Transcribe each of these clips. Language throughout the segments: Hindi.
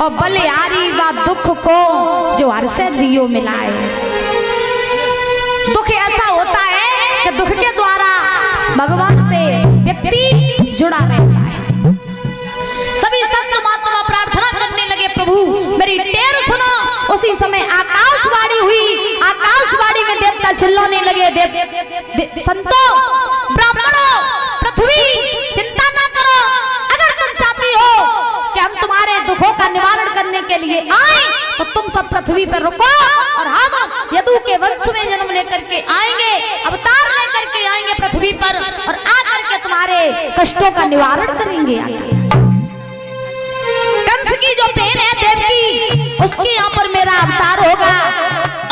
और बलिहारी व दुख को जो हर से दियो मिलाए। दुख ऐसा होता है कि दुख के द्वारा भगवान से व्यक्ति जुड़ा रहता है। सभी संत महात्मा प्रार्थना करने लगे, प्रभु मेरी टेर सुनो। उसी समय आकाशवाणी हुई। आकाशवाणी में देवता चिल्लाने लगे, संतों ब्राह्मणों पृथ्वी चिंता ना करो। अगर तुम चाहती हो कि हम तुम्हारे दुखों का निवारण करने के लिए आए तो तुम सब पृथ्वी पर रुको और हम यदु के वंश में जन्म लेकर के आएंगे, अवतार लेकर के आएंगे पृथ्वी पर और आकर के तुम्हारे कष्टों का निवारण करेंगे। कंस की जो बहन है देवकी, उसके यहाँ पर मेरा अवतार होगा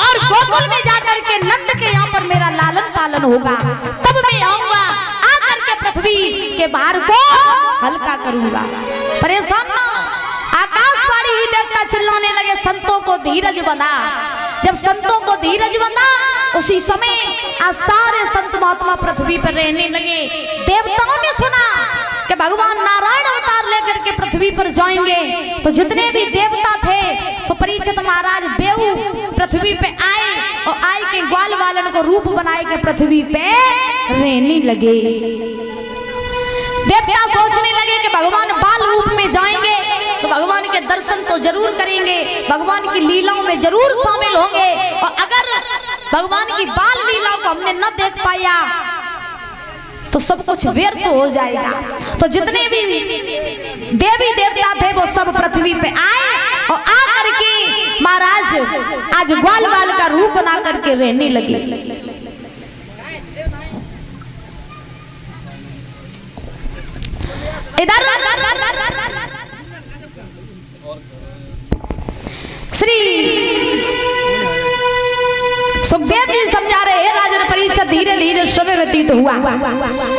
और गोकुल में जाकर के नंद के यहाँ पर मेरा लालन पालन होगा। तब मैं आऊंगा, आकर के पृथ्वी के भार को हल्का करूंगा। परेशान ना। आकाशवाणी हुई, देवता चिल्लाने लगे, संतों को धीरज बंधा। जब संतों को धीरज बंधा उसी समय आज सारे संत महात्मा पृथ्वी पर रहने लगे। देवताओं ने सुना कि भगवान नारायण अवतार लेकर के पृथ्वी पर जाएंगे, तो जितने भी देवता थे तो परीक्षित महाराज बेहू पृथ्वी पे आए और आए के ग्वाल वालन को रूप बनाए के पृथ्वी पे रहने लगे। देवता सोचने लगे कि भगवान बाल रूप में जाएंगे तो भगवान के दर्शन तो जरूर करेंगे, भगवान की लीलाओं में जरूर शामिल होंगे, और अगर भगवान की बाल लीलाओं को हमने न देख पाया तो सब कुछ व्यर्थ हो जाएगा। तो जितने भी देवी देवता थे वो सब पृथ्वी पे आए और आकर के महाराज आज ग्वाल वाल का रूप बना करके रहने लगे। इधर श्री सुखदेव जी समझा रहे हैं, राजन परीक्षित धीरे धीरे समय व्यतीत हुआ।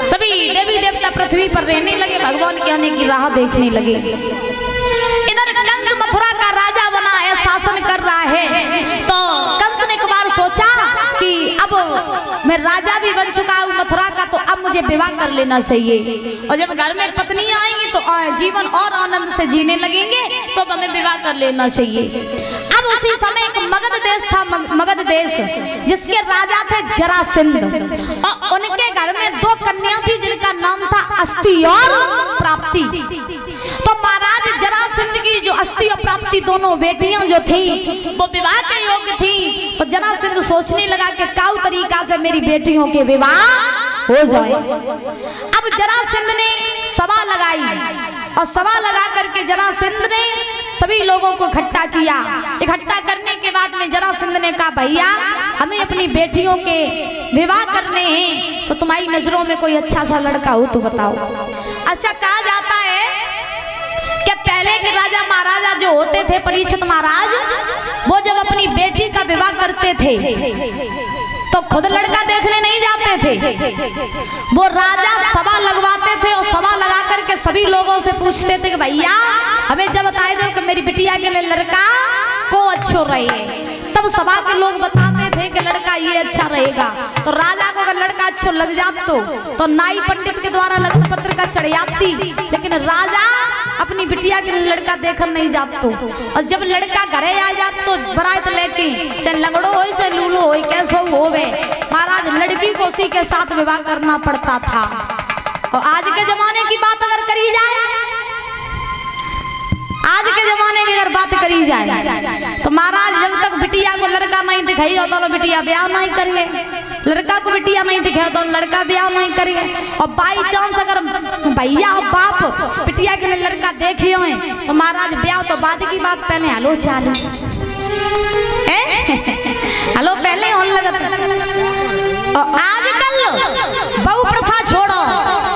सभी देवी देवता पृथ्वी पर रहने लगे, भगवान के आने की राह देखने लगे। इधर कंस मथुरा का राजा बना है, शासन कर रहा है। तो कंस ने एक बार सोचा कि अब मैं राजा भी बन चुका हूँ मथुरा का, तो अब मुझे विवाह कर लेना चाहिए। और जब घर में पत्नी आएंगी तो जीवन और आनंद से जीने लगेंगे, तो हमें विवाह कर लेना चाहिए। अब उसी समय एक मगध देश था, मगध देश, जिसके राजा थे जरासंध, और उनके घर में दो कन्या थी जिनका नाम था अस्ति और प्राप्ति। तो महाराज जरासंध की जो अस्ति और प्राप्ति दोनों बेटियां जो थी वो विवाह के योग्य थी। तो जरासंध सोचने लगा कि काउ तरीका से मेरी बेटियों के विवाह हो जाए। अब जरासंध ने सभा लगाई और सभा लगा करके जरासंध ने सभी लोगों को इकट्ठा किया। इकट्ठा करने के बाद में जरासंध ने कहा, भैया हमें अपनी बेटियों के विवाह करने हैं, तो तुम्हारी नजरों में कोई अच्छा सा लड़का हो तो बताओ। अच्छा कहा जाता है कि पहले के राजा महाराजा जो होते थे, परीक्षित महाराज, वो जब अपनी बेटी का विवाह करते थे तो खुद लड़का देखने नहीं जाते थे, वो राजा सभा लगवाते थे और सभा लगा करके सभी लोगों से पूछते थे कि भैया हमें जब बताए दो कि मेरी बिटिया के लिए लड़का को अच्छो रहे। तब सभा के लोग बताते थे कि लड़का ये अच्छा रहेगा। तो राजा को अगर लड़का अच्छा लग जात तो नाई पंडित के द्वारा लगन पत्र का चढ़ियाती, लेकिन राजा अपनी बिटिया के लिए लड़का देखन नहीं जात तो। और जब लड़का घरे आ जात तो बरात लेके चाहे लंगड़ो हो चाहे लूलो हो कैसे होवे, महाराज लड़की को उसी के साथ विवाह करना पड़ता था। और आज के जमाने की बात अगर करी जाए, आज के जमाने की अगर बात करी जाए तो महाराज जब तक बिटिया को लड़का नहीं दिखाई हो तो बिटिया ब्याह नहीं करिए, लड़का को बिटिया नहीं दिखाई तो लड़का ब्याह नहीं करिए। और बाई चांस अगर भैया और बाप बिटिया के लिए लड़का देखे हो तो महाराज ब्याह तो बाद की बात, पहले हलो चालू हलो पहले होने लगा। और आजकल बहु प्रथा छोड़ो,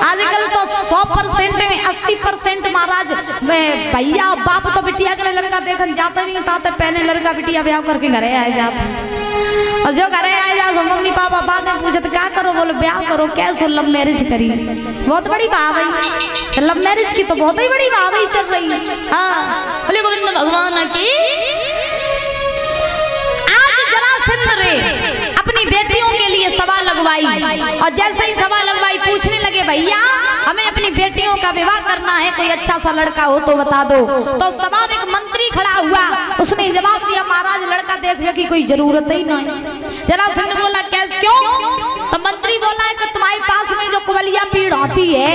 आजकल तो 100% में 80% महाराज में भैया और बाप तो बिटिया के लिए लड़का देखन जाते नहीं था, तो पहले लड़का बिटिया ब्याह करके घरे आ जाते। और जो घरे आ जाओ मम्मी पापा बाद में पूछते क्या करो, बोलो ब्याह करो। कैसे लव मैरिज करी, बहुत बड़ी भाई, लव मैरिज की तो बहुत ही बड़ी भाई चल रही है। हाँ बोले गोविंद भगवान की। आज जरासंध ने अपनी बेटियों के लिए सभा लगवाई और जैसे ही सभा लगवाई पूछने पूछने लगे भैया हमें अपनी बेटियों का विवाह करना है, कोई अच्छा सा लड़का हो तो बता दो। तो स्वाभाविक मंत्री खड़ा हुआ, उसने जवाब दिया महाराज लड़का देखने की कोई जरूरत ही नहीं। जरासंध बोला कैसे क्यों? तो मंत्री बोला कि तुम्हारे पास में जो कुबलिया पीड़ हाथी है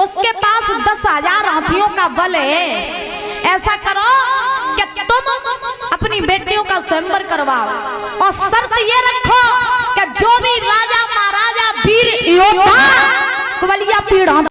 उसके पास 10,000 हाथियों का बल है। ऐसा करो कि तुम अपनी बेटियों का स्वयंवर करवाओ और शर्त ये रखो कि जो भी राजा महाराजा वीर योद्धा कुबलिया पीड़